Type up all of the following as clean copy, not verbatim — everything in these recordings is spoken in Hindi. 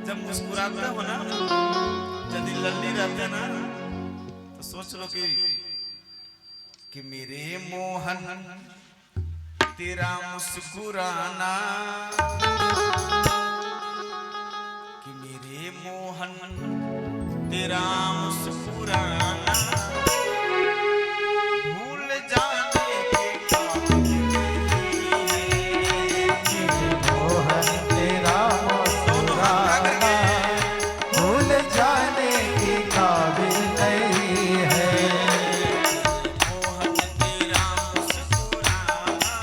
जब मुस्कुराते हो ना, यदि लल्ली रहते ना, तो सोच लो कि मेरे मोहन तेरा मुस्कुराना, कि मेरे मोहन तेरा मुस्कुराना भूल जाने के काबिल नहीं है। मोहन तेरा मुस्कुराना भूल जाने के काबिल नहीं है। मोहन तेरा मुस्कुराना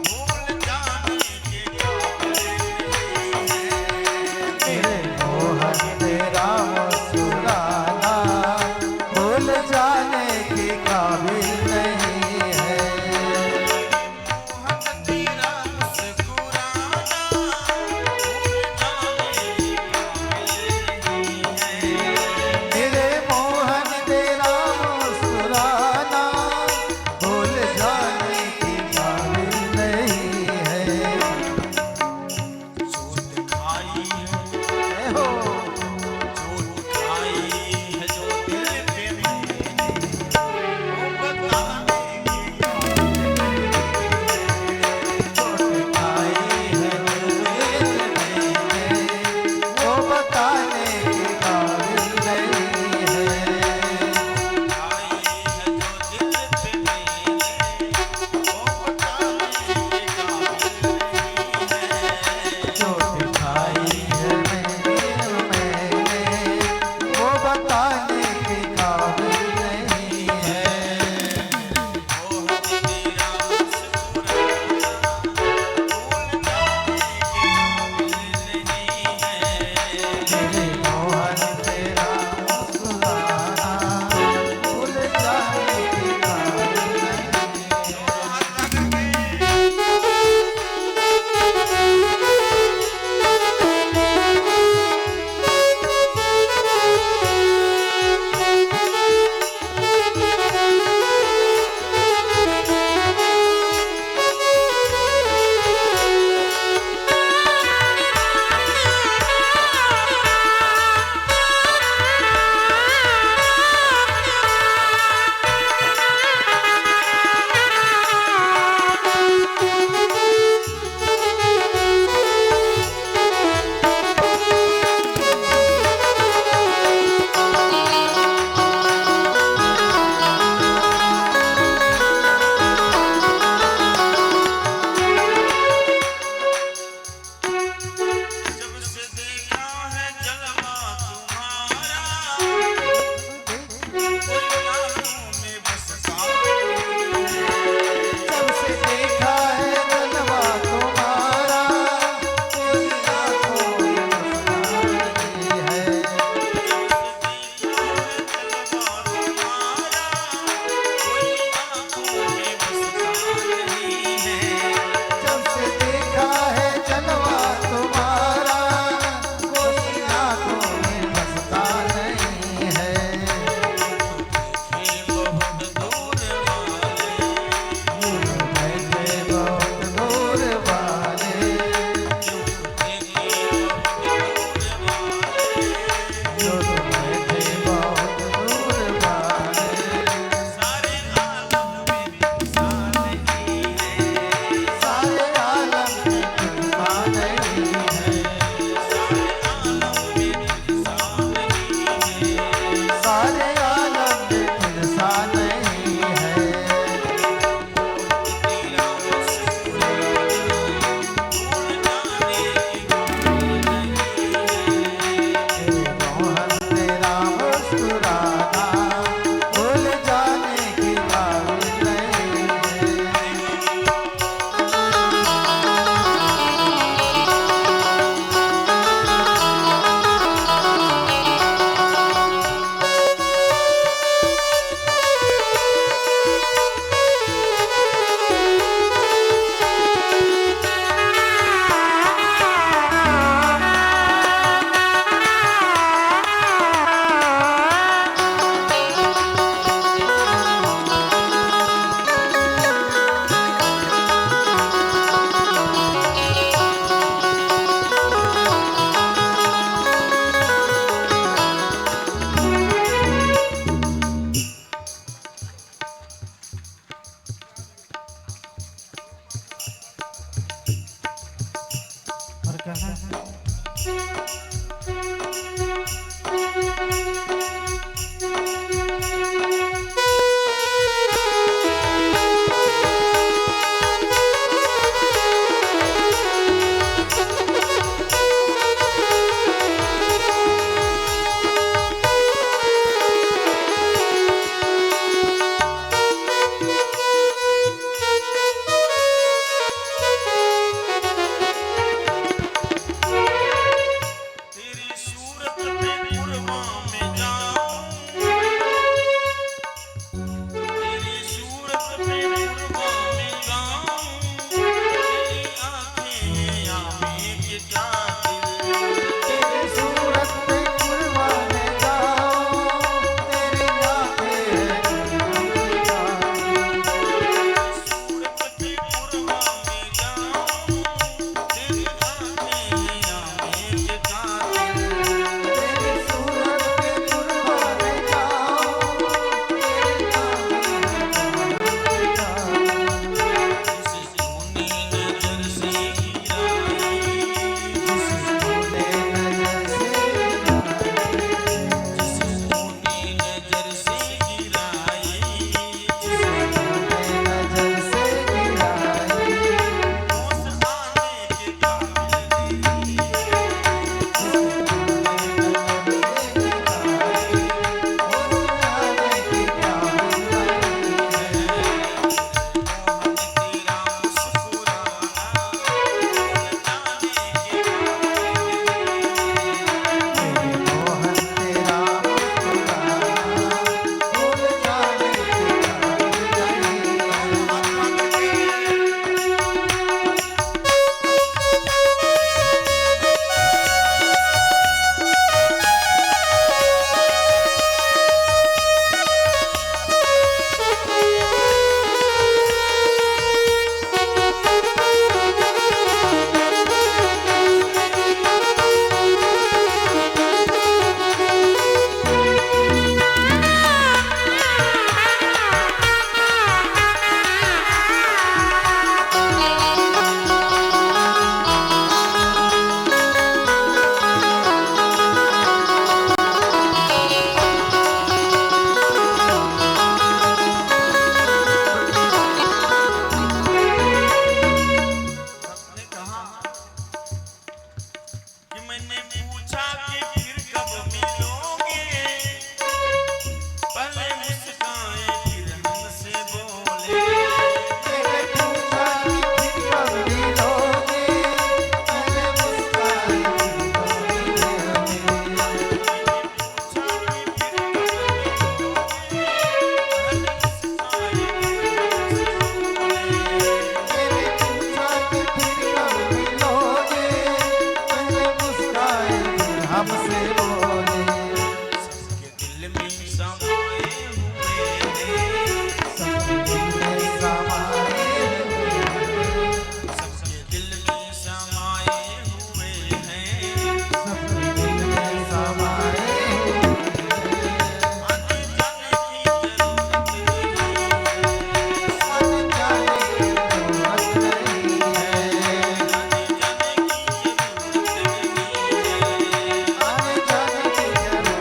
भूल जाने के काबिल नहीं है। मेरे मोहन तेरा मुस्कुराना कहा तेरी सूरत पे कुर्बान में जाऊं, तेरी सूरत पे कुर्बान में जाऊं, तेरी आंखें आवे के कातिल, तेरी सूरत पे कुर्बान जाऊं, तेरी आंखें सूरत पे कुर्बान में जाऊं, तेरी आंखें आवे के कातिल, तेरी सूरत पे कुर्बान जाऊं, तेरी जिसे तूने नजर से गिराई, जिसे तूने नजर से जिसे तूने नजर से गिराई, जिसे तूने नजर से गिराई, उस आने के काबिल नहीं, तेरा मुस्कुराना भूल जाने के मोहन तेरा मुस्कुराना भूल जाने के सबने कहा कि मैंने पूछा कि फिर कब मिलोगे, पहले मुस्काए फिर हमसे बोले, मैंने पूछा कि फिर कब मिलोगे, मैंने मुस्काई पूछा कि फिर कब मिलोगे, पहले मुस्काए फिर हमसे बोले, मैंने पूछा कि फिर कब मिलोगे, मैंने मुस्काई फिर हमसे बोले, सबके दिल में समाए हुए हैं, सबके दिल में समाए हुए, सबके दिल में समाए हुए हैं, सबके दिल में समाए हुए, आने जाने की जरूरत नहीं है, आने जाने की जरूरत नहीं है, आने जाने की जरूरत नहीं है, आने जाने की जरूरत नहीं है।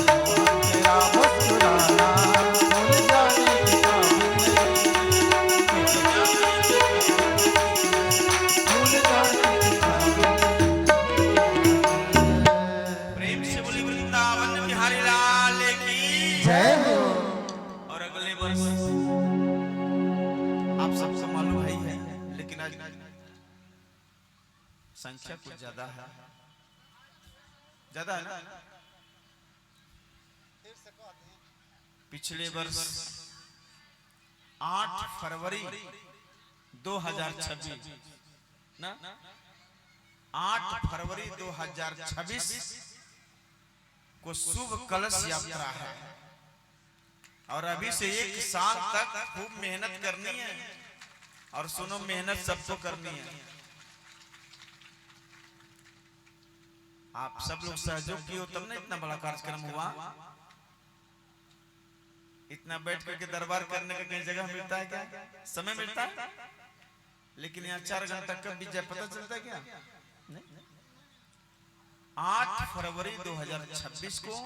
मोहन तेरा मुस्कुराना भूल जाने के प्रेम से बोली वृंदावन बिहारी लाल की जय हो। और अगले वर्ष आप सबको मालूम है ही है, लेकिन आज संख्या कुछ ज्यादा है, ज्यादा है ना। पिछले वर्ष 8 फरवरी 2026 ना 8 फरवरी 2026 को शुभ कलश यात्रा है। और अभी से 1 साल तक खूब मेहनत करनी है। और सुनो, मेहनत सबको करनी है। आप सब लोग सहयोग किए हो तब ना इतना बड़ा कार्यक्रम हुआ। इतना बैठ करके दरबार करने का कहीं जगह मिलता है क्या? समय मिलता है? लेकिन यहाँ 4 घंटा कब बीत जाए पता चलता है क्या? 8 फरवरी 2026 को